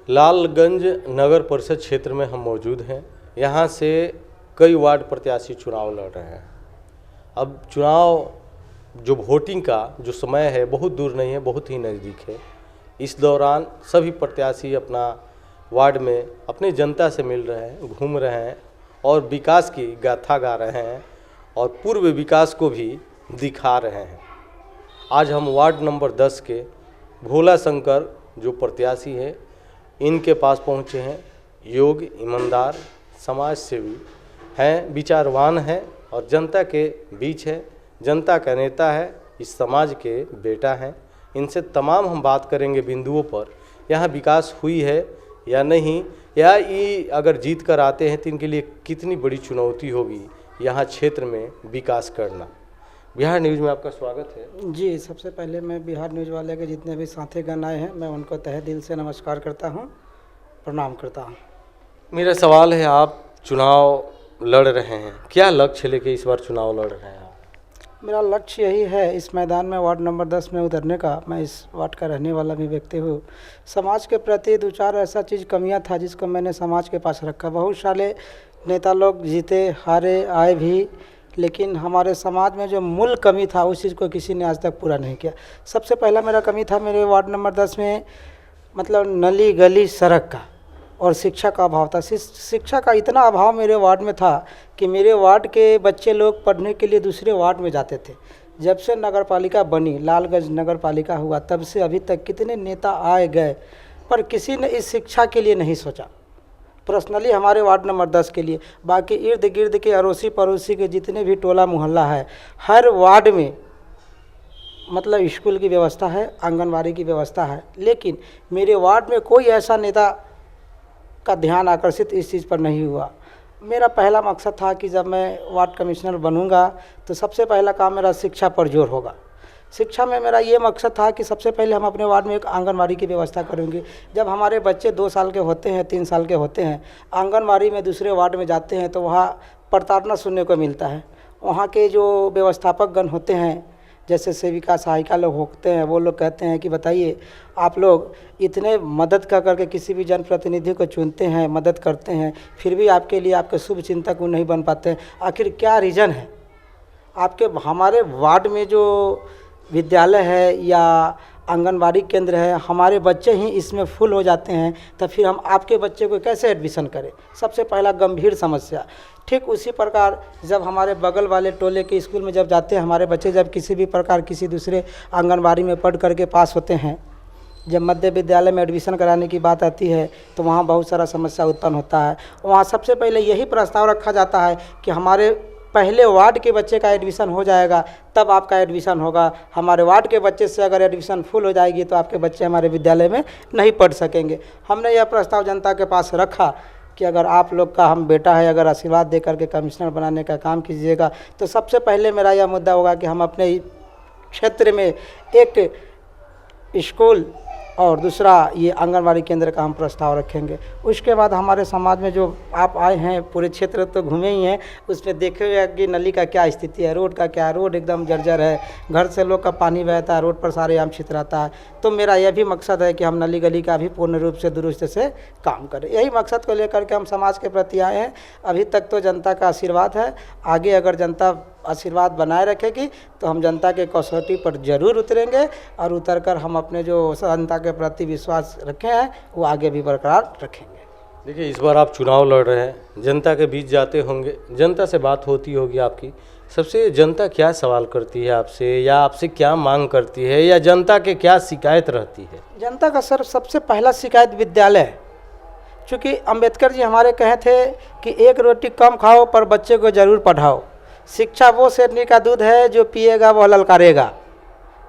लालगंज नगर परिषद क्षेत्र में हम मौजूद हैं। यहाँ से कई वार्ड प्रत्याशी चुनाव लड़ रहे हैं। अब चुनाव जो वोटिंग का जो समय है बहुत दूर नहीं है, बहुत ही नज़दीक है। इस दौरान सभी प्रत्याशी अपना वार्ड में अपने जनता से मिल रहे हैं, घूम रहे हैं और विकास की गाथा गा रहे हैं और पूर्व विकास को भी दिखा रहे हैं। आज हम वार्ड नंबर 10 के भोला शंकर जो प्रत्याशी हैं इनके पास पहुँचे हैं। योग्य, ईमानदार, समाज सेवी हैं, विचारवान हैं और जनता के बीच है, जनता का नेता है, इस समाज के बेटा हैं। इनसे तमाम हम बात करेंगे बिंदुओं पर, यहाँ विकास हुई है या नहीं, या ये अगर जीत कर आते हैं तो इनके लिए कितनी बड़ी चुनौती होगी यहाँ क्षेत्र में विकास करना। बिहार न्यूज़ में आपका स्वागत है। जी, सबसे पहले मैं बिहार न्यूज़ वाले के जितने भी साथीगण आए हैं मैं उनको तहे दिल से नमस्कार करता हूं, प्रणाम करता हूं। मेरा सवाल है, आप चुनाव लड़ रहे हैं, क्या लक्ष्य लेके इस बार चुनाव लड़ रहे हैं आप? मेरा लक्ष्य यही है इस मैदान में वार्ड नंबर 10 में उतरने का। मैं इस वार्ड का रहने वाला भी व्यक्ति हूँ। समाज के प्रति दो चार ऐसा चीज़ कमियाँ था जिसको मैंने समाज के पास रखा। बहुत सारे नेता लोग जीते, हारे, आए भी, लेकिन हमारे समाज में जो मूल कमी था उस चीज़ को किसी ने आज तक पूरा नहीं किया। सबसे पहला मेरा कमी था मेरे वार्ड नंबर 10 में, मतलब नली गली सड़क का और शिक्षा का अभाव था। शिक्षा का इतना अभाव मेरे वार्ड में था कि मेरे वार्ड के बच्चे लोग पढ़ने के लिए दूसरे वार्ड में जाते थे। जब से नगर पालिका बनी, लालगंज नगर पालिका हुआ, तब से अभी तक कितने नेता आए गए, पर किसी ने इस शिक्षा के लिए नहीं सोचा। पर्सनली हमारे वार्ड नंबर 10 के लिए, बाकी इर्द गिर्द के अड़ोसी पड़ोसी के जितने भी टोला मोहल्ला है, हर वार्ड में मतलब स्कूल की व्यवस्था है, आंगनबाड़ी की व्यवस्था है, लेकिन मेरे वार्ड में कोई ऐसा नेता का ध्यान आकर्षित इस चीज़ पर नहीं हुआ। मेरा पहला मकसद था कि जब मैं वार्ड कमिश्नर बनूंगा तो सबसे पहला काम मेरा शिक्षा पर जोर होगा। शिक्षा में मेरा ये मकसद था कि सबसे पहले हम अपने वार्ड में एक आंगनबाड़ी की व्यवस्था करेंगे। जब हमारे बच्चे 2 साल के होते हैं, 3 साल के होते हैं, आंगनबाड़ी में दूसरे वार्ड में जाते हैं तो वहाँ प्रताड़ना सुनने को मिलता है। वहाँ के जो व्यवस्थापक गण होते हैं, जैसे सेविका सहायिका लोग होते हैं, वो लोग कहते हैं कि बताइए आप लोग इतने मदद कर करके किसी भी जनप्रतिनिधि को चुनते हैं, मदद करते हैं, फिर भी आपके लिए आपके शुभ चिंतक वो नहीं बन पाते। आखिर क्या रीज़न है? आपके हमारे वार्ड में जो विद्यालय है या आंगनबाड़ी केंद्र है, हमारे बच्चे ही इसमें फुल हो जाते हैं, तो फिर हम आपके बच्चे को कैसे एडमिशन करें? सबसे पहला गंभीर समस्या। ठीक उसी प्रकार जब हमारे बगल वाले टोले के स्कूल में जब जाते हैं हमारे बच्चे, जब किसी भी प्रकार किसी दूसरे आंगनबाड़ी में पढ़ करके पास होते हैं, जब मध्य विद्यालय में एडमिशन कराने की बात आती है तो वहाँ बहुत सारा समस्या उत्पन्न होता है। वहाँ सबसे पहले यही प्रस्ताव रखा जाता है कि हमारे पहले वार्ड के बच्चे का एडमिशन हो जाएगा तब आपका एडमिशन होगा। हमारे वार्ड के बच्चे से अगर एडमिशन फुल हो जाएगी तो आपके बच्चे हमारे विद्यालय में नहीं पढ़ सकेंगे। हमने यह प्रस्ताव जनता के पास रखा कि अगर आप लोग का हम बेटा है, अगर आशीर्वाद दे करके कमिश्नर बनाने का काम कीजिएगा तो सबसे पहले मेरा यह मुद्दा होगा कि हम अपने क्षेत्र में एक स्कूल और दूसरा ये आंगनबाड़ी केंद्र का हम प्रस्ताव रखेंगे। उसके बाद हमारे समाज में जो आप आए हैं, पूरे क्षेत्र तो घूमे ही हैं, उसमें देखे हुए कि नली का क्या स्थिति है, रोड का क्या है। रोड एकदम जर्जर है, घर से लोग का पानी बहता है, रोड पर सारे आम छितराता है। तो मेरा यह भी मकसद है कि हम नली गली का भी पूर्ण रूप से दुरुस्त से काम करें। यही मकसद को लेकर के हम समाज के प्रति आए हैं। अभी तक तो जनता का आशीर्वाद है, आगे अगर जनता आशीर्वाद बनाए रखेगी तो हम जनता के कसौटी पर जरूर उतरेंगे और उतरकर हम अपने जो जनता के प्रति विश्वास रखे हैं वो आगे भी बरकरार रखेंगे। देखिए, इस बार आप चुनाव लड़ रहे हैं, जनता के बीच जाते होंगे, जनता से बात होती होगी आपकी। सबसे जनता क्या सवाल करती है आपसे, या आपसे क्या मांग करती है, या जनता के क्या शिकायत रहती है? जनता का सबसे पहला शिकायत विद्यालय है। चूँकि अम्बेडकर जी हमारे कहे थे कि एक रोटी कम खाओ पर बच्चे को ज़रूर पढ़ाओ। शिक्षा वो शेरनी का दूध है जो पिएगा वह ललकारेगा।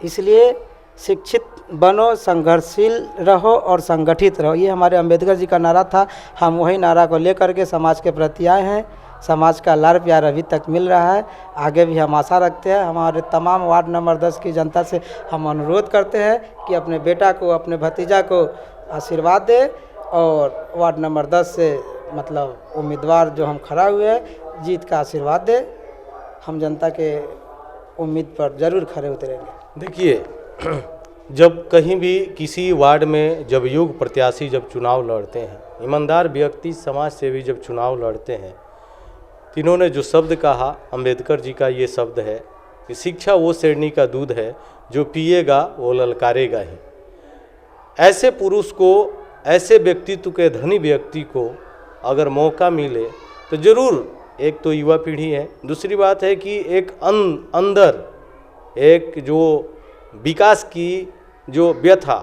इसलिए शिक्षित बनो, संघर्षशील रहो और संगठित रहो, ये हमारे अम्बेडकर जी का नारा था। हम वही नारा को लेकर के समाज के प्रति आए हैं। समाज का लाड़ प्यार अभी तक मिल रहा है, आगे भी हम आशा रखते हैं। हमारे तमाम वार्ड नंबर 10 की जनता से हम अनुरोध करते हैं कि अपने बेटा को, अपने भतीजा को आशीर्वाद दे और वार्ड नंबर 10 से मतलब उम्मीदवार जो हम खड़ा हुए हैं जीत का आशीर्वाद दे। हम जनता के उम्मीद पर ज़रूर खरे उतरेंगे। देखिए, जब कहीं भी किसी वार्ड में जब योग्य प्रत्याशी जब चुनाव लड़ते हैं, ईमानदार व्यक्ति समाज सेवी जब चुनाव लड़ते हैं, तो इन्होंने जो शब्द कहा, अम्बेडकर जी का ये शब्द है कि शिक्षा वो श्रेणी का दूध है जो पिएगा वो ललकारेगा ही। ऐसे पुरुष को, ऐसे व्यक्तित्व के धनी व्यक्ति को अगर मौका मिले तो ज़रूर, एक तो युवा पीढ़ी है, दूसरी बात है कि एक अंदर एक जो विकास की जो व्यथा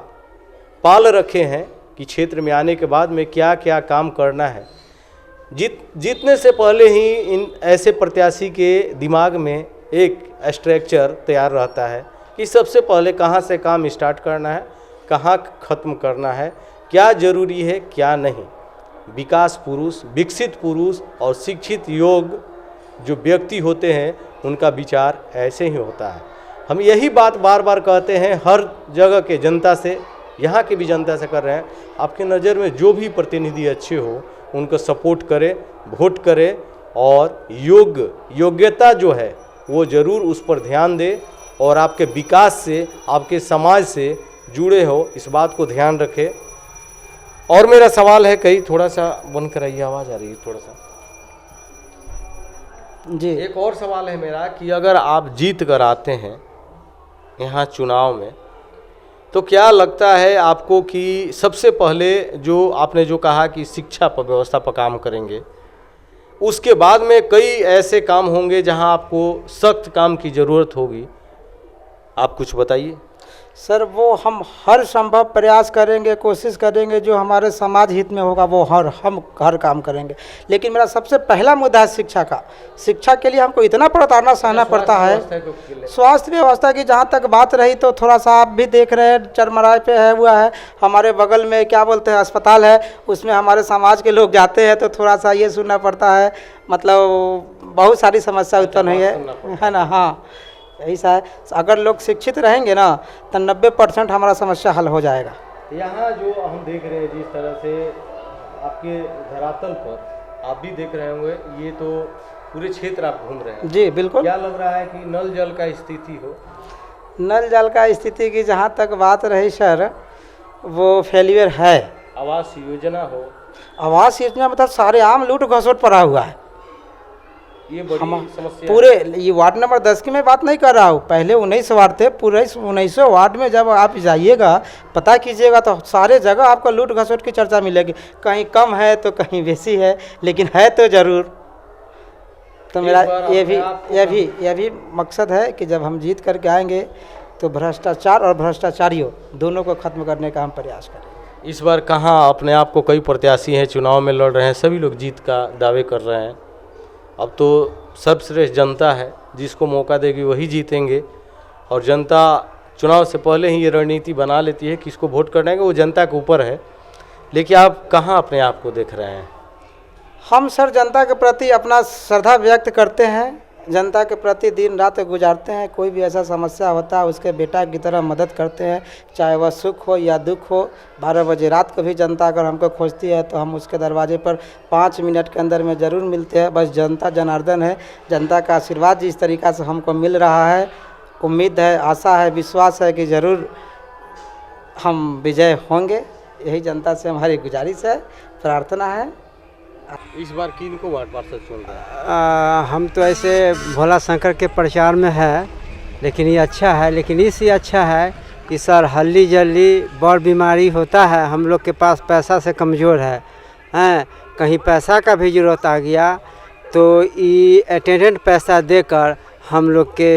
पाल रखे हैं कि क्षेत्र में आने के बाद में क्या क्या काम करना है, जीतने से पहले ही इन ऐसे प्रत्याशी के दिमाग में एक स्ट्रक्चर तैयार रहता है कि सबसे पहले कहाँ से काम स्टार्ट करना है, कहाँ ख़त्म करना है, क्या ज़रूरी है क्या नहीं। विकास पुरुष, विकसित पुरुष और शिक्षित योग्य जो व्यक्ति होते हैं उनका विचार ऐसे ही होता है। हम यही बात बार बार कहते हैं हर जगह के जनता से, यहाँ की भी जनता से कर रहे हैं, आपकी नज़र में जो भी प्रतिनिधि अच्छे हो उनको सपोर्ट करें, वोट करें और योग्यता जो है वो ज़रूर उस पर ध्यान दें और आपके विकास से, आपके समाज से जुड़े हो, इस बात को ध्यान रखें। और मेरा सवाल है, कहीं थोड़ा सा बंद कराइए, आवाज़ आ रही है थोड़ा सा जी। एक और सवाल है मेरा कि अगर आप जीत कर आते हैं यहाँ चुनाव में, तो क्या लगता है आपको कि सबसे पहले जो आपने जो कहा कि शिक्षा पर व्यवस्था पर काम करेंगे, उसके बाद में कई ऐसे काम होंगे जहाँ आपको सख्त काम की ज़रूरत होगी, आप कुछ बताइए। सर, वो हम हर संभव प्रयास करेंगे, कोशिश करेंगे, जो हमारे समाज हित में होगा वो हम हर काम करेंगे। लेकिन मेरा सबसे पहला मुद्दा है शिक्षा का। शिक्षा के लिए हमको इतना प्रताड़ना सहना पड़ता है। स्वास्थ्य व्यवस्था की जहाँ तक बात रही तो थोड़ा सा आप भी देख रहे हैं, चरमराई पे है हुआ है। हमारे बगल में क्या बोलते हैं अस्पताल है, उसमें हमारे समाज के लोग जाते हैं तो थोड़ा सा ये सुनना पड़ता है, मतलब बहुत सारी समस्या उत्पन्न हुई है ना। हाँ, ऐसा है। अगर लोग शिक्षित रहेंगे ना तो 90% हमारा समस्या हल हो जाएगा। यहाँ जो हम देख रहे हैं जिस तरह से आपके धरातल पर आप भी देख रहे होंगे, ये तो पूरे क्षेत्र आप घूम रहे हैं। जी बिल्कुल। क्या लग रहा है कि नल जल का स्थिति हो? नल जल का स्थिति की जहाँ तक बात रही सर, वो फेलियर है। आवास योजना हो? आवास योजना मतलब सारे आम लूट घसोट पड़ा हुआ है। ये बड़ी समस्या पूरे ये वार्ड नंबर 10 की मैं बात नहीं कर रहा हूँ, पहले 19 वार्ड थे। पूरे 19 वार्ड में जब आप जाइएगा पता कीजिएगा तो सारे जगह आपको लूट घसोट की चर्चा मिलेगी। कहीं कम है तो कहीं बेसी है, लेकिन है तो ज़रूर। तो मेरा ये भी मकसद है कि जब हम जीत करके आएंगे तो भ्रष्टाचार और भ्रष्टाचारियों दोनों को ख़त्म करने का हम प्रयास करेंगे। इस बार कहाँ अपने आप को, कई प्रत्याशी हैं चुनाव में लड़ रहे हैं, सभी लोग जीत का दावे कर रहे हैं। अब तो सर्वश्रेष्ठ जनता है, जिसको मौका देगी वही जीतेंगे। और जनता चुनाव से पहले ही ये रणनीति बना लेती है किसको वोट करना है, वो जनता के ऊपर है। लेकिन आप कहाँ अपने आप को देख रहे हैं? हम सर जनता के प्रति अपना श्रद्धा व्यक्त करते हैं, जनता के प्रति दिन रात गुजारते हैं। कोई भी ऐसा समस्या होता है उसके बेटा की तरह मदद करते हैं, चाहे वह सुख हो या दुख हो। 12 बजे रात को भी जनता अगर हमको खोजती है तो हम उसके दरवाजे पर 5 मिनट के अंदर में ज़रूर मिलते हैं। बस जनता जनार्दन है, जनता का आशीर्वाद जिस तरीक़ा से हमको मिल रहा है, उम्मीद है, आशा है, विश्वास है कि ज़रूर हम विजय होंगे। यही जनता से हमारी गुजारिश है, प्रार्थना है। इस बार किन को वार्ड पार्षद चुन रहे हैं? हम तो ऐसे भोला शंकर के प्रचार में है, लेकिन ये अच्छा है। लेकिन इससे अच्छा है कि सर हल्ली जल्दी बड़ बीमारी होता है, हम लोग के पास पैसा से कमज़ोर है, कहीं पैसा का भी ज़रूरत आ गया तो ये अटेंडेंट पैसा देकर हम लोग के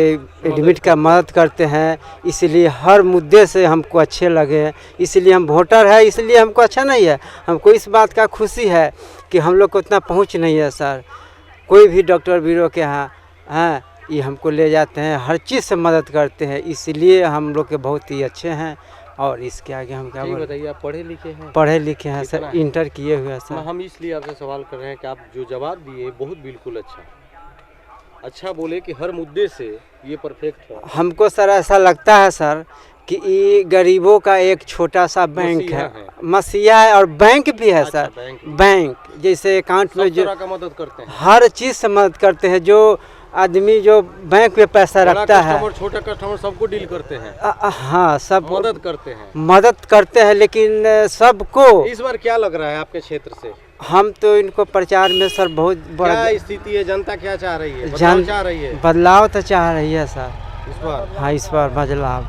एडमिट का मदद करते हैं। इसलिए हर मुद्दे से हमको अच्छे लगे, इसलिए हम वोटर है, इसलिए हमको अच्छा नहीं है। हमको इस बात का खुशी है कि हम लोग को उतना पहुंच नहीं है सर। कोई भी डॉक्टर बीरो के यहाँ ये हमको ले जाते हैं, हर चीज़ से मदद करते हैं, इसलिए हम लोग के बहुत ही अच्छे हैं। और इसके आगे हम क्या बताइए, आप पढ़े लिखे हैं? पढ़े लिखे हैं सर, इंटर किए हुए हैं सर। हम इसलिए आपसे सवाल कर रहे हैं कि आप जो जवाब दिए बहुत बिल्कुल अच्छा बोले कि हर मुद्दे से ये परफेक्ट है। हमको सर ऐसा लगता है सर कि ये गरीबों का एक छोटा सा बैंक है, मसीहा है और बैंक भी है सर। बैंक जैसे अकाउंट में जो का मदद करते हैं, हर चीज़ से मदद करते हैं। जो आदमी जो बैंक में पैसा रखता है, छोटा कस्टमर सबको डील करते हैं। हाँ, सब मदद करते हैं। मदद करते हैं, लेकिन सबको इस बार क्या लग रहा है आपके क्षेत्र से? हम तो इनको प्रचार में सर बहुत बड़ा क्या स्थिति है? जनता क्या चाह रही है? बदलाव चाह रही है? बदलाव तो चाह रही है सर इस बार। हाँ, इस बार बदलाव।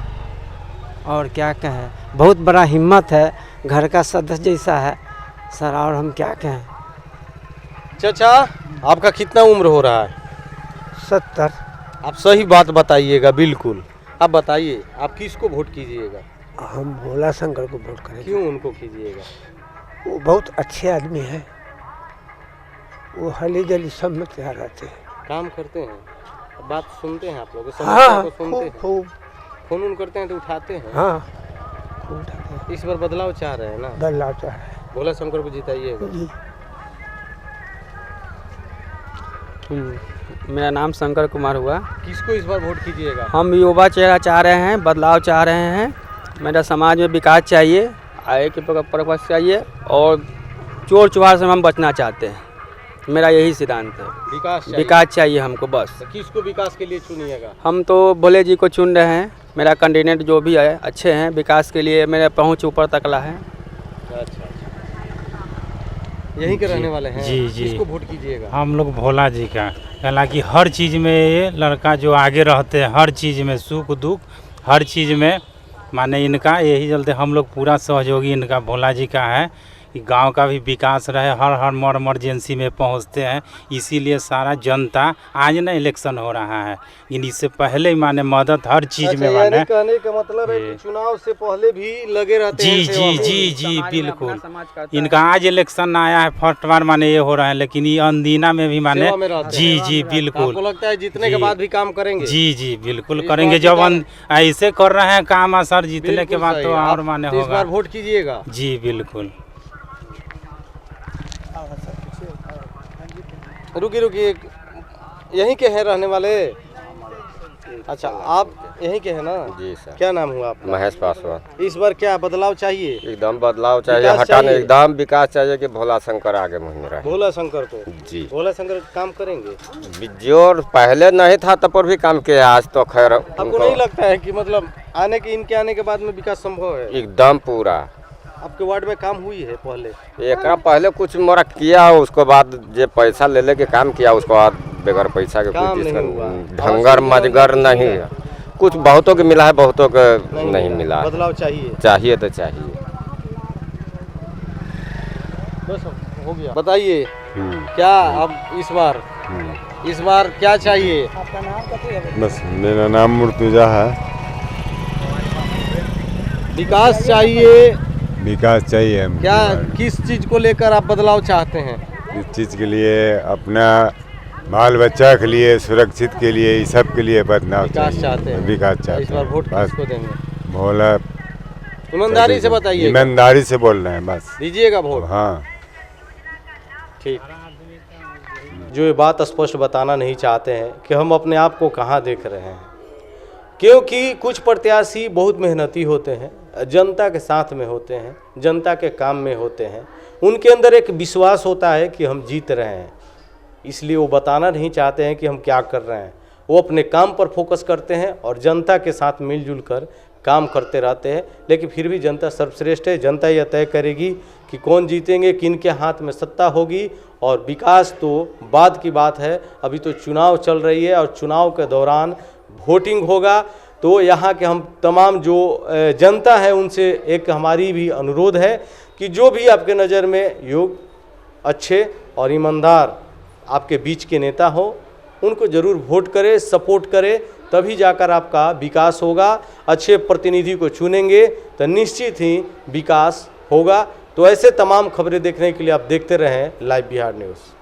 और क्या कहें, बहुत बड़ा हिम्मत है, घर का सदस्य जैसा है सर, और हम क्या कहें। चाचा, आपका कितना उम्र हो रहा है? 70। आप सही बात बताइएगा। बिल्कुल आप बताइए, आप किसको वोट कीजिएगा? हम भोला शंकर को वोट करेंगे। क्यों उनको कीजिएगा? वो बहुत अच्छे आदमी हैं, वो हली जली सब में तैयार रहते हैं, काम करते हैं, बात सुनते हैं, आप लोग हाँ, को सुनते हैं, खूब फोन उन करते हैं तो उठाते हैं। हाँ, खूब उठाते हैं। इस बार बदलाव चाह रहे हैं ना? बदलाव चाह रहे हैं भोला शंकर को जिताइएगा। जी। मेरा नाम शंकर कुमार हुआ। किसको इस बार वोट कीजिएगा? हम युवा चेहरा चाह रहे हैं, बदलाव चाह रहे हैं। मेरा समाज में विकास चाहिए, आय के पर्पस चाहिए, और चोर चुहार से हम बचना चाहते हैं। मेरा यही सिद्धांत है। विकास चाहिए हमको बस। तो किसको विकास के लिए चुनिएगा? हम तो भोले जी को चुन रहे हैं। मेरा कैंडिडेट जो भी है अच्छे हैं, विकास के लिए मेरे पहुँच ऊपर तकला है। अच्छा, यहीं के रहने वाले हैं? जी जी। किसको वोट कीजिएगा? हम लोग भोला जी का, हालांकि हर चीज़ में ये लड़का जो आगे रहते हैं, हर चीज़ में सुख दुख हर चीज़ में, माने इनका यही चलते हम लोग पूरा सहयोगी इनका भोला जी का है कि गांव का भी विकास रहे, हर मर इमरजेंसी में पहुंचते हैं। इसीलिए सारा जनता, आज ना इलेक्शन हो रहा है, इससे पहले ही माने मदद हर चीज़ में माने। कहने का मतलब है कि चुनाव से पहले भी लगे रहते हैं। जी जी जी जी बिल्कुल। इनका आज इलेक्शन आया है, फर्स्ट बार माने ये हो रहा है, लेकिन ये अनदीना में भी माने। जी जी बिल्कुल। आपको लगता है जीतने के बाद भी काम करेंगे? जी जी बिल्कुल करेंगे। जब ऐसे कर रहे हैं काम असर, जीतने के बाद तो और माने होगा। इस बार वोट कीजिएगा? जी बिल्कुल। रुकिए, यहीं के हैं रहने वाले? अच्छा, आप यहीं के हैं ना? जी सर। क्या नाम हुआ आपका? महेश पासवान। इस बार क्या बदलाव चाहिए? एकदम बदलाव चाहिए, विकास हटाने चाहिए। एकदम विकास चाहिए कि भोला शंकर आगे मुहिम रहे। भोला शंकर को? जी। भोला शंकर काम करेंगे? जो पहले नहीं था तब पर भी काम किया, आज तो खैर। आपको नहीं लगता है कि मतलब इनके आने के बाद में विकास संभव है? एकदम पूरा। आपके वार्ड में काम हुई है पहले? एक पहले कुछ मोरा किया, उसको बाद जो पैसा ले लेके काम किया, उसको बाद बगैर पैसा के काम कुछ नहीं हुआ। ढंगर मजगर नहीं। कुछ बहुतों के मिला है, बहुतों के नहीं मिला। बदलाव चाहिए? चाहिए तो चाहिए। बस हो गया। बताइए क्या अब इस बार क्या चाहिए? आपका नाम क्या है? बस मेरा नाम मुर्तुजा है। विकास चाहिए। विकास चाहिए हमको। क्या किस चीज को लेकर आप बदलाव चाहते हैं? इस चीज़ के लिए, अपना बाल बच्चा के लिए, सुरक्षित के लिए, इस सब के लिए बदलाव विकास चाहते हैं? विकास चाहते हैं। इस बार वोट बस किसको देंगे? भोला। ईमानदारी से बताइए। ईमानदारी से बोल रहे हैं, बस दीजिएगा वोट? हाँ। ठीक। जो ये बात स्पष्ट बताना नहीं चाहते हैं कि हम अपने आप को कहाँ देख रहे हैं, क्योंकि कुछ प्रत्याशी बहुत मेहनती होते हैं, जनता के साथ में होते हैं, जनता के काम में होते हैं, उनके अंदर एक विश्वास होता है कि हम जीत रहे हैं, इसलिए वो बताना नहीं चाहते हैं कि हम क्या कर रहे हैं। वो अपने काम पर फोकस करते हैं और जनता के साथ मिलजुल कर काम करते रहते हैं। लेकिन फिर भी जनता सर्वश्रेष्ठ है, जनता यह तय करेगी कि कौन जीतेंगे, किन के हाथ में सत्ता होगी। और विकास तो बाद की बात है, अभी तो चुनाव चल रही है और चुनाव के दौरान वोटिंग होगा। तो यहाँ के हम तमाम जो जनता है उनसे एक हमारी भी अनुरोध है कि जो भी आपके नज़र में योग्य, अच्छे और ईमानदार आपके बीच के नेता हो, उनको ज़रूर वोट करें, सपोर्ट करें, तभी जाकर आपका विकास होगा। अच्छे प्रतिनिधि को चुनेंगे तो निश्चित ही विकास होगा। तो ऐसे तमाम खबरें देखने के लिए आप देखते रहें लाइव बिहार न्यूज़।